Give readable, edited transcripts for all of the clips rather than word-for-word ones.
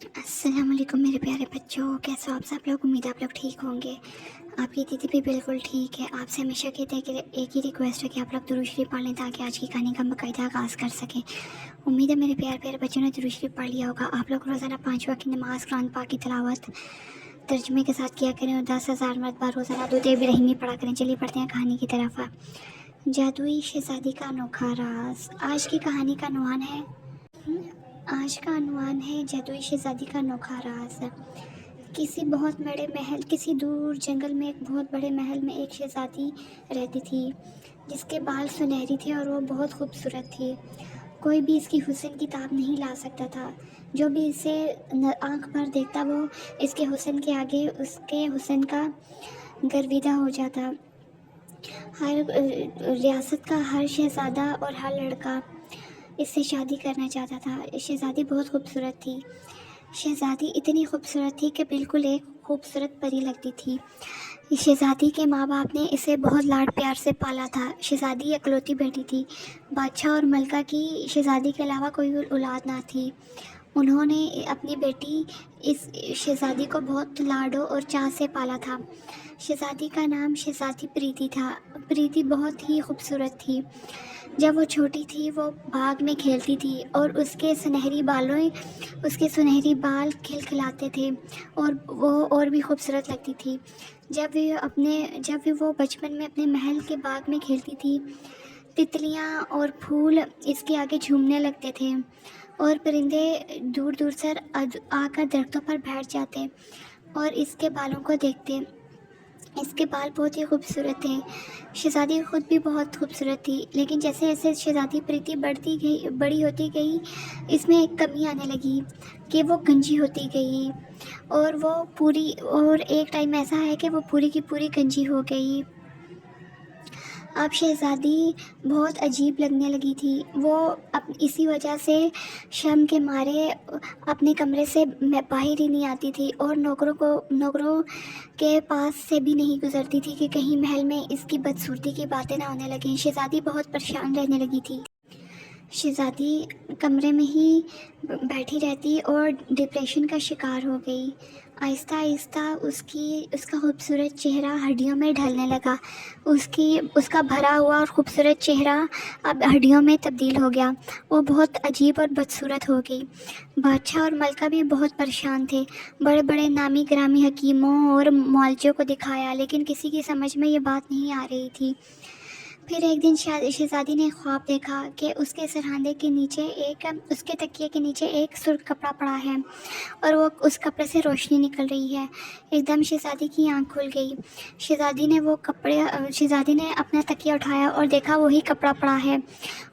अस्सलाम वालेकुम मेरे प्यारे बच्चों, कैसे हो आप सब लोग। उम्मीद है आप लोग ठीक होंगे। आपकी दीदी भी बिल्कुल ठीक है। आपसे हमेशा कहते हैं कि एक ही रिक्वेस्ट है कि आप लोग दुरूद शरीफ पढ़ लें ताकि आज की कहानी का बाकायदा आगाज़ कर सकें। उम्मीद है मेरे प्यारे प्यारे बच्चों ने दुरूद शरीफ पढ़ लिया होगा। आप लोग रोज़ाना 5 वक्त की नमाज़, कुरान पाक की तिलावत तर्जुमे के साथ किया करें और 10,000 मरतबा रोज़ाना दुरूद इब्राहिमी पढ़ा करें। चलिए पढ़ते हैं कहानी की तरफ। जादुई शहज़ादी का अनोखा राज। आज का अनवान है जादुई शहज़ादी का अनोखा राज। किसी दूर जंगल में एक बहुत बड़े महल में एक शहज़ादी रहती थी जिसके बाल सुनहरी थे और वो बहुत खूबसूरत थी। कोई भी इसकी हुस्न की ताब नहीं ला सकता था। जो भी इसे आंख भर देखता वो इसके हुस्न के आगे उसके हुस्न का गर्विदा हो जाता। हर रियासत का हर शहज़ादा और हर लड़का इससे शादी करना चाहता था। शहज़ादी बहुत खूबसूरत थी। शहज़ादी इतनी खूबसूरत थी कि बिल्कुल एक खूबसूरत परी लगती थी। शहज़ादी के माँ बाप ने इसे बहुत लाड प्यार से पाला था। शहज़ादी इकलौती बेटी थी। बादशाह और मलका की शहज़ादी के अलावा कोई औलाद ना थी। उन्होंने अपनी बेटी इस शहज़ादी को बहुत लाडो और चाह से पाला था। शहज़ादी का नाम शहज़ादी प्रीति था। प्रीति बहुत ही खूबसूरत थी। जब वो छोटी थी वो बाग में खेलती थी और उसके सुनहरी बाल खिलखिलाते थे और वो और भी खूबसूरत लगती थी। जब भी वो बचपन में अपने महल के बाग में खेलती थी, तितलियाँ और फूल इसके आगे झूमने लगते थे और परिंदे दूर दूर से आकर दरख्तों पर बैठ जाते और इसके बालों को देखते। इसके बाल बहुत ही खूबसूरत थे। शहज़ादी खुद भी बहुत खूबसूरत थी, लेकिन जैसे जैसे शहज़ादी प्रीति बड़ी होती गई, इसमें एक कमी आने लगी कि वो गंजी होती गई और एक टाइम ऐसा है कि वो पूरी की पूरी गंजी हो गई। अब शहज़ादी बहुत अजीब लगने लगी थी। वो इसी वजह से शर्म के मारे अपने कमरे से बाहर ही नहीं आती थी और नौकरों के पास से भी नहीं गुजरती थी कि कहीं महल में इसकी बदसूरती की बातें ना होने लगें। शहज़ादी बहुत परेशान रहने लगी थी। शहज़ादी कमरे में ही बैठी रहती और डिप्रेशन का शिकार हो गई। आहिस्ता आहिस्ता उसका खूबसूरत चेहरा हड्डियों में ढलने लगा। उसका भरा हुआ और खूबसूरत चेहरा अब हड्डियों में तब्दील हो गया। वो बहुत अजीब और बदसूरत हो गई। बादशाह और मलका भी बहुत परेशान थे। बड़े बड़े नामी गिरामी हकीमों और मुआल्जों को दिखाया, लेकिन किसी की समझ में ये बात नहीं आ रही थी। फिर एक दिन शहज़ादी ने ख्वाब देखा कि उसके तकिए के नीचे एक सुर्ख कपड़ा पड़ा है और वो उस कपड़े से रोशनी निकल रही है। एकदम शहज़ादी की आंख खुल गई। शहज़ादी ने अपना तकिया उठाया और देखा वही कपड़ा पड़ा है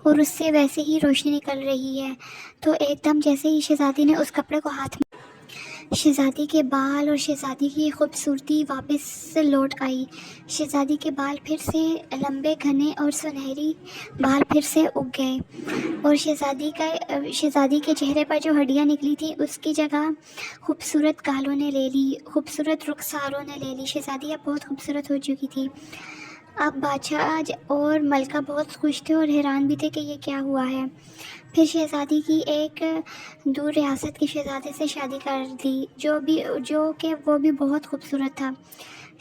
और उससे वैसे ही रोशनी निकल रही है। तो एकदम जैसे ही शहज़ादी ने उस कपड़े को हाथ में, शहज़ादी के बाल और शहज़ादी की खूबसूरती वापस से लौट आई। शहज़ादी के बाल फिर से लंबे, घने और सुनहरी बाल फिर से उग गए और शहज़ादी के चेहरे पर जो हड्डियाँ निकली थी उसकी जगह खूबसूरत गालों ने ले ली, खूबसूरत रुखसारों ने ले ली। शहज़ादी अब बहुत खूबसूरत हो चुकी थी। अब बादशाह और मलका बहुत खुश थे और हैरान भी थे कि ये क्या हुआ है। फिर शहज़ादी की एक दूर रियासत के शहज़ादे से शादी कर दी वो भी बहुत खूबसूरत था।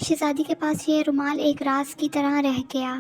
शहज़ादी के पास ये रुमाल एक राज की तरह रह गया।